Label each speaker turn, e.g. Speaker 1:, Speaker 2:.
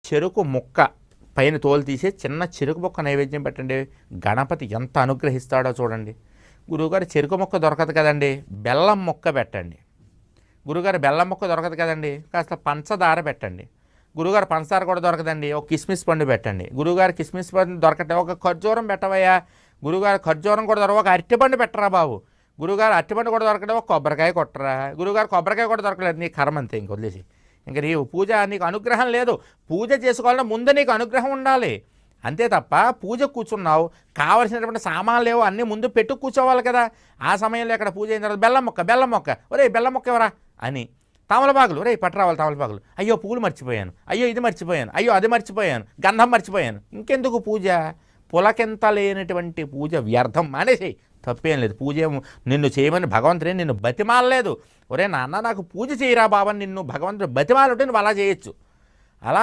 Speaker 1: చెరుకు ముక్క పైన తోలు తీసి చిన్న చెరుకు ముక్క నైవేద్యం పెట్టండి. గణపతి ఎంత అనుగ్రహిస్తాడో చూడండి. గురువుగారు చెరుకు ముక్క దొరకదు కదండి, బెల్లం ముక్క పెట్టండి. గురుగారు బెల్లం ముక్క దొరకదు కదండి, కాస్త పంచదార పెట్టండి. గురుగారు పంచదార కూడా దొరకదండి, ఒక కిస్మిస్ పండు పెట్టండి. గురుగారు కిస్మిస్ పండు దొరకటే ఒక ఖర్జూరం పెట్టవయ్యా. గురుగారు ఖర్జూరం కూడా దొరక, ఒక అరటిపండు పెట్టరా బాబు. గురుగారు అరటిపండు కూడా దొరకడం, ఒక కొబ్బరికాయ కొట్టరా. గురుగారు కొబ్బరికాయ కూడా దొరకలేదు, నీ కర్మ అంతే, ఇంక వదిలేసి. ఇంక నీవు పూజ, నీకు అనుగ్రహం లేదు. పూజ చేసుకోవాలంటే ముందు నీకు అనుగ్రహం ఉండాలి, అంతే తప్ప పూజ కూర్చున్నావు, కావలసినటువంటి సామాన్లు లేవు, అన్నీ ముందు పెట్టు కూర్చోవాలి కదా. ఆ సమయంలో ఇక్కడ పూజ అయిన తర్వాత బెల్లం మొక్క ఒరే బెల్లం మొక్క ఎవరా అని, తమలపాకులు రే పట్టరావాలి తమలపాకులు, అయ్యో పూలు మర్చిపోయాను, అయ్యో ఇది మర్చిపోయాను, అయ్యో అది మర్చిపోయాను, గంధం మర్చిపోయాను, ఇంకెందుకు పూజ. పులకెంత లేనటువంటి పూజ వ్యర్థం, మానేసేయి, తప్పేం లేదు. పూజ నిన్ను చేయమని భగవంతుడే నిన్ను బతిమాలలేదు. ఒరే నాన్న నాకు పూజ చేయరా బాబని నిన్ను భగవంతుడు బతిమాలుంటే నువ్వు అలా చేయొచ్చు. అలా